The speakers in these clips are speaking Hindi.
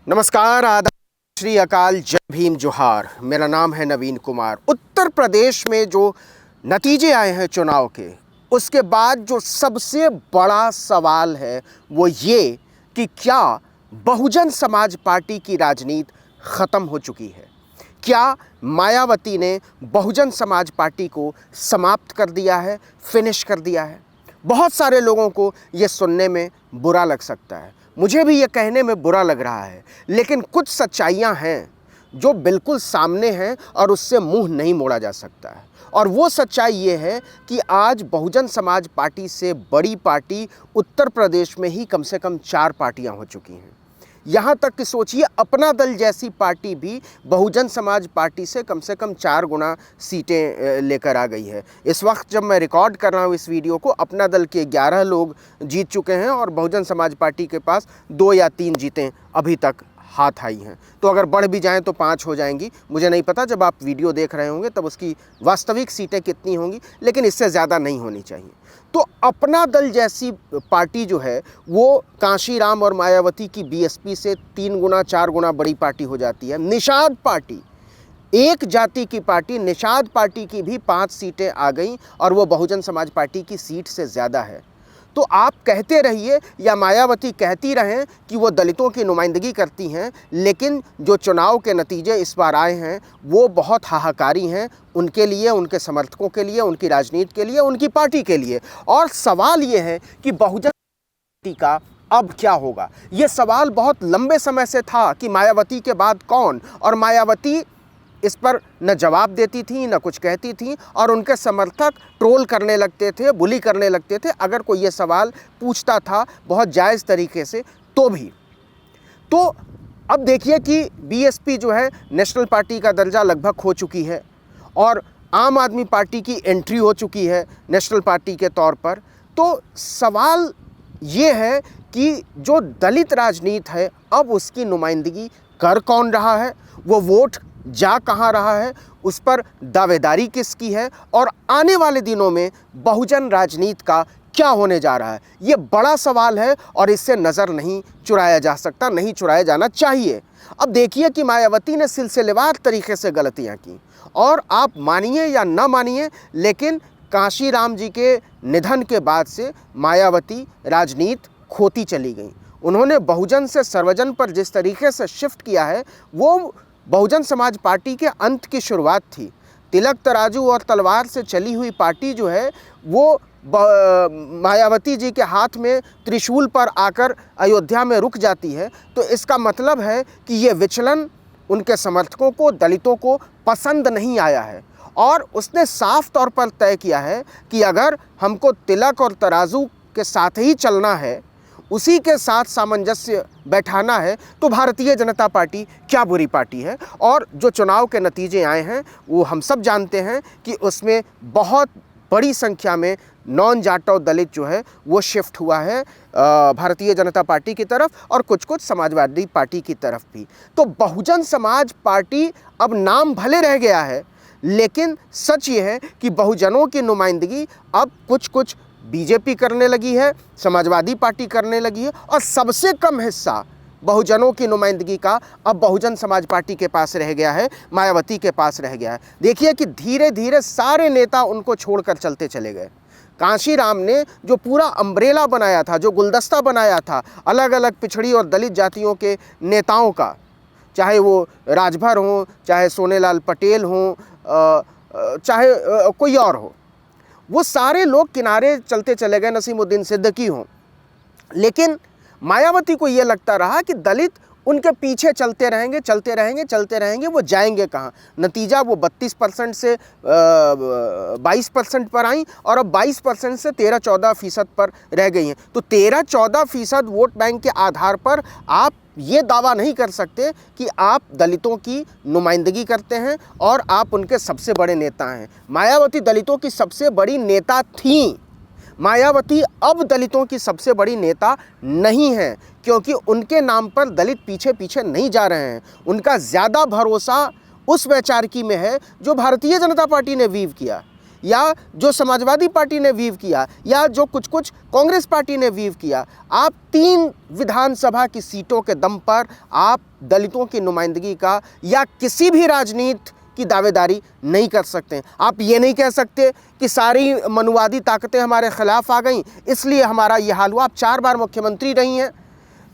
नमस्कार, आदाब, श्री अकाल, जय भीम, जोहार। मेरा नाम है नवीन कुमार। उत्तर प्रदेश में जो नतीजे आए हैं चुनाव के, उसके बाद जो सबसे बड़ा सवाल है वो ये कि क्या बहुजन समाज पार्टी की राजनीति ख़त्म हो चुकी है? क्या मायावती ने बहुजन समाज पार्टी को समाप्त कर दिया है, फिनिश कर दिया है? बहुत सारे लोगों को ये सुनने में बुरा लग सकता है, मुझे भी ये कहने में बुरा लग रहा है, लेकिन कुछ सच्चाइयाँ हैं जो बिल्कुल सामने हैं और उससे मुंह नहीं मोड़ा जा सकता है। और वो सच्चाई ये है कि आज बहुजन समाज पार्टी से बड़ी पार्टी उत्तर प्रदेश में ही कम से कम 4 पार्टियां हो चुकी हैं। यहाँ तक कि सोचिए, अपना दल जैसी पार्टी भी बहुजन समाज पार्टी से कम 4 गुना सीटें लेकर आ गई है। इस वक्त जब मैं रिकॉर्ड कर रहा हूँ इस वीडियो को, अपना दल के 11 लोग जीत चुके हैं और बहुजन समाज पार्टी के पास 2 या 3 जीतें अभी तक हाथ आई हैं। तो अगर बढ़ भी जाएं तो 5 हो जाएंगी, मुझे नहीं पता, जब आप वीडियो देख रहे होंगे तब उसकी वास्तविक सीटें कितनी होंगी, लेकिन इससे ज़्यादा नहीं होनी चाहिए। तो अपना दल जैसी पार्टी जो है वो कांशीराम और मायावती की बीएसपी से 3 गुना 4 गुना बड़ी पार्टी हो जाती है। निषाद पार्टी, एक जाति की पार्टी निषाद पार्टी की भी 5 सीटें आ गई और वो बहुजन समाज पार्टी की सीट से ज़्यादा है। तो आप कहते रहिए या मायावती कहती रहें कि वो दलितों की नुमाइंदगी करती हैं, लेकिन जो चुनाव के नतीजे इस बार आए हैं वो बहुत हाहाकारी हैं उनके लिए, उनके समर्थकों के लिए, उनकी राजनीति के लिए, उनकी पार्टी के लिए। और सवाल ये है कि बहुजन पार्टी का अब क्या होगा? ये सवाल बहुत लंबे समय से था कि मायावती के बाद कौन, और मायावती इस पर न जवाब देती थी, न कुछ कहती थी, और उनके समर्थक ट्रोल करने लगते थे, बुली करने लगते थे अगर कोई ये सवाल पूछता था बहुत जायज़ तरीके से तो भी। तो अब देखिए कि बीएसपी जो है नेशनल पार्टी का दर्जा लगभग खो चुकी है और आम आदमी पार्टी की एंट्री हो चुकी है नेशनल पार्टी के तौर पर। तो सवाल ये है कि जो दलित राजनीति है अब उसकी नुमाइंदगी कर कौन रहा है, वो वोट जा कहाँ रहा है, उस पर दावेदारी किसकी है, और आने वाले दिनों में बहुजन राजनीति का क्या होने जा रहा है, ये बड़ा सवाल है और इससे नज़र नहीं चुराया जा सकता, नहीं चुराया जाना चाहिए। अब देखिए कि मायावती ने सिलसिलेवार तरीके से गलतियां की, और आप मानिए या ना मानिए, लेकिन कांशीराम जी के निधन के बाद से मायावती राजनीति खोती चली गई। उन्होंने बहुजन से सर्वजन पर जिस तरीके से शिफ्ट किया है वो बहुजन समाज पार्टी के अंत की शुरुआत थी। तिलक तराजू और तलवार से चली हुई पार्टी जो है वो मायावती जी के हाथ में त्रिशूल पर आकर अयोध्या में रुक जाती है। तो इसका मतलब है कि ये विचलन उनके समर्थकों को, दलितों को पसंद नहीं आया है, और उसने साफ तौर पर तय किया है कि अगर हमको तिलक और तराजू के साथ ही चलना है, उसी के साथ सामंजस्य बैठाना है, तो भारतीय जनता पार्टी क्या बुरी पार्टी है। और जो चुनाव के नतीजे आए हैं वो हम सब जानते हैं कि उसमें बहुत बड़ी संख्या में नॉन जाटव दलित जो है वो शिफ्ट हुआ है भारतीय जनता पार्टी की तरफ, और कुछ समाजवादी पार्टी की तरफ भी। तो बहुजन समाज पार्टी अब नाम भले रह गया है, लेकिन सच ये है कि बहुजनों की नुमाइंदगी अब कुछ बीजेपी करने लगी है, समाजवादी पार्टी करने लगी है, और सबसे कम हिस्सा बहुजनों की नुमाइंदगी का अब बहुजन समाज पार्टी के पास रह गया है, मायावती के पास रह गया है। देखिए कि धीरे धीरे सारे नेता उनको छोड़कर चलते चले गए। कांशीराम ने जो पूरा अम्ब्रेला बनाया था, जो गुलदस्ता बनाया था अलग अलग पिछड़ी और दलित जातियों के नेताओं का, चाहे वो राजभर हों, चाहे सोनेलाल पटेल हों, चाहे कोई और हो, वो सारे लोग किनारे चलते चले गए, नसीमुद्दीन सिद्दीकी हों। लेकिन मायावती को ये लगता रहा कि दलित उनके पीछे चलते रहेंगे, वो जाएंगे कहाँ। नतीजा वो 32% से 22% पर आई, और अब 22% से 13-14% पर रह गई हैं। तो 13-14% वोट बैंक के आधार पर आप ये दावा नहीं कर सकते कि आप दलितों की नुमाइंदगी करते हैं और आप उनके सबसे बड़े नेता हैं। मायावती दलितों की सबसे बड़ी नेता थीं। मायावती अब दलितों की सबसे बड़ी नेता नहीं है, क्योंकि उनके नाम पर दलित पीछे पीछे नहीं जा रहे हैं। उनका ज़्यादा भरोसा उस वैचारिकी में है जो भारतीय जनता पार्टी ने वीव किया या जो समाजवादी पार्टी ने वीव किया या जो कुछ कांग्रेस पार्टी ने वीव किया, आप 3 विधानसभा की सीटों के दम पर आप दलितों की नुमाइंदगी का या किसी भी राजनीति की दावेदारी नहीं कर सकते। आप ये नहीं कह सकते कि सारी मनुवादी ताकतें हमारे खिलाफ आ गईं इसलिए हमारा ये हाल हुआ। आप 4 बार मुख्यमंत्री रही हैं,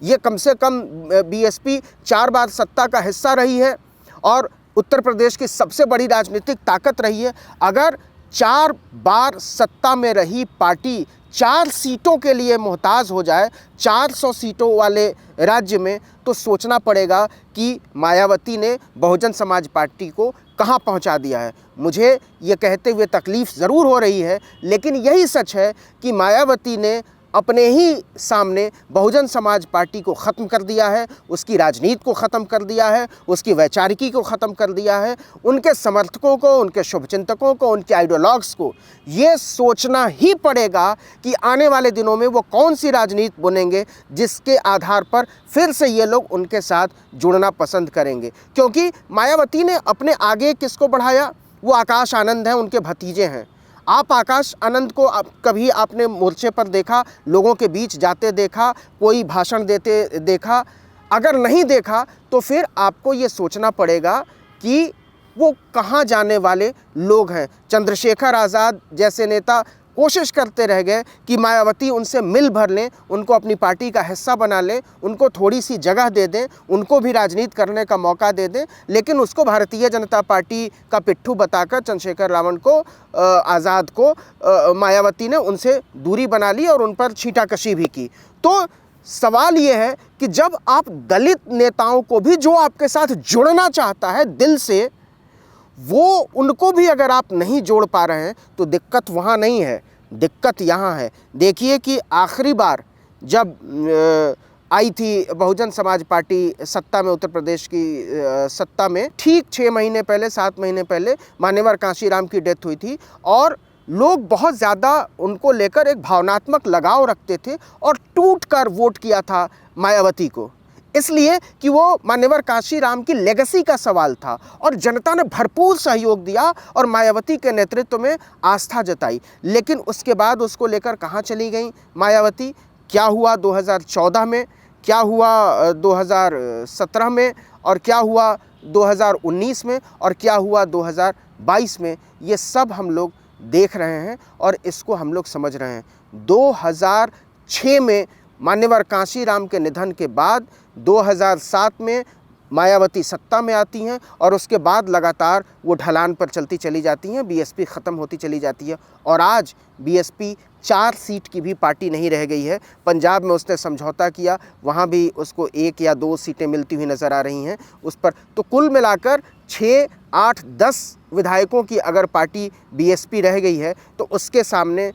ये कम से कम बीएसपी 4 बार सत्ता का हिस्सा रही है और उत्तर प्रदेश की सबसे बड़ी राजनीतिक ताकत रही है। अगर 4 बार सत्ता में रही पार्टी 4 सीटों के लिए मोहताज हो जाए 400 सीटों वाले राज्य में, तो सोचना पड़ेगा कि मायावती ने बहुजन समाज पार्टी को कहां पहुंचा दिया है। मुझे ये कहते हुए तकलीफ़ ज़रूर हो रही है, लेकिन यही सच है कि मायावती ने अपने ही सामने बहुजन समाज पार्टी को ख़त्म कर दिया है, उसकी राजनीति को ख़त्म कर दिया है, उसकी वैचारिकी को ख़त्म कर दिया है। उनके समर्थकों को, उनके शुभचिंतकों को, उनके आइडियोलॉग्स को ये सोचना ही पड़ेगा कि आने वाले दिनों में वो कौन सी राजनीति बुनेंगे जिसके आधार पर फिर से ये लोग उनके साथ जुड़ना पसंद करेंगे। क्योंकि मायावती ने अपने आगे किसको बढ़ाया? वो आकाश आनंद हैं, उनके भतीजे हैं। आप आकाश आनंद को कभी आपने मोर्चे पर देखा, लोगों के बीच जाते देखा, कोई भाषण देते देखा? अगर नहीं देखा तो फिर आपको ये सोचना पड़ेगा कि वो कहाँ जाने वाले लोग हैं। चंद्रशेखर आज़ाद जैसे नेता कोशिश करते रह गए कि मायावती उनसे मिल भर लें, उनको अपनी पार्टी का हिस्सा बना लें, उनको थोड़ी सी जगह दे दें, उनको भी राजनीति करने का मौका दे दें, लेकिन उसको भारतीय जनता पार्टी का पिट्ठू बताकर चंद्रशेखर रावण को, आज़ाद को, मायावती ने उनसे दूरी बना ली और उन पर छींटाकशी भी की। तो सवाल ये है कि जब आप दलित नेताओं को भी, जो आपके साथ जुड़ना चाहता है दिल से, वो उनको भी अगर आप नहीं जोड़ पा रहे हैं तो दिक्कत वहाँ नहीं है, दिक्कत यहाँ है। देखिए कि आखिरी बार जब आई थी बहुजन समाज पार्टी सत्ता में, उत्तर प्रदेश की सत्ता में, ठीक 6 महीने पहले, 7 महीने पहले मान्यवर कांशीराम की डेथ हुई थी और लोग बहुत ज़्यादा उनको लेकर एक भावनात्मक लगाव रखते थे और टूट कर वोट किया था मायावती को, इसलिए कि वो मान्यवर कांशीराम की लेगेसी का सवाल था और जनता ने भरपूर सहयोग दिया और मायावती के नेतृत्व में आस्था जताई। लेकिन उसके बाद उसको लेकर कहाँ चली गई मायावती? क्या हुआ 2014 में, क्या हुआ 2017 में, और क्या हुआ 2019 में, और क्या हुआ 2022 में? ये सब हम लोग देख रहे हैं और इसको हम लोग समझ रहे हैं। 2006 में मान्यवर कांशीराम के निधन के बाद 2007 में मायावती सत्ता में आती हैं और उसके बाद लगातार वो ढलान पर चलती चली जाती हैं, बीएसपी ख़त्म होती चली जाती है और आज बीएसपी 4 सीट की भी पार्टी नहीं रह गई है। पंजाब में उसने समझौता किया, वहाँ भी उसको 1 या 2 सीटें मिलती हुई नज़र आ रही हैं उस पर। तो कुल मिलाकर 6, 8, 10 विधायकों की अगर पार्टी बीएसपी रह गई है तो उसके सामने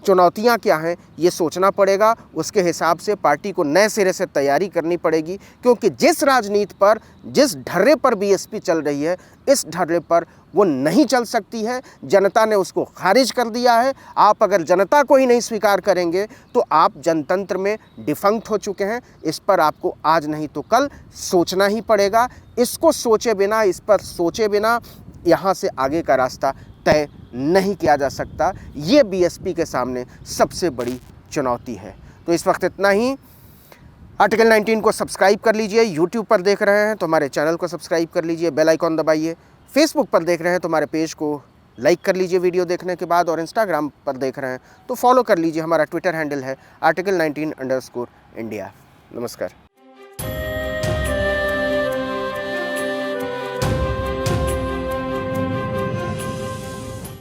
चुनौतियां क्या हैं ये सोचना पड़ेगा। उसके हिसाब से पार्टी को नए सिरे से तैयारी करनी पड़ेगी, क्योंकि जिस राजनीति पर, जिस ढर्रे पर बीएसपी चल रही है, इस ढर्रे पर वो नहीं चल सकती है। जनता ने उसको खारिज कर दिया है। आप अगर जनता को ही नहीं स्वीकार करेंगे तो आप जनतंत्र में डिफंक्ट हो चुके हैं। इस पर आपको आज नहीं तो कल सोचना ही पड़ेगा। इसको सोचे बिना, इस पर सोचे बिना यहाँ से आगे का रास्ता तय नहीं किया जा सकता। ये बीएसपी के सामने सबसे बड़ी चुनौती है। तो इस वक्त इतना ही। आर्टिकल 19 को सब्सक्राइब कर लीजिए। यूट्यूब पर देख रहे हैं तो हमारे चैनल को सब्सक्राइब कर लीजिए, बेल आइकॉन दबाइए। फेसबुक पर देख रहे हैं तो हमारे पेज को लाइक कर लीजिए वीडियो देखने के बाद, और इंस्टाग्राम पर देख रहे हैं तो फॉलो कर लीजिए। हमारा ट्विटर हैंडल है article19_India। नमस्कार।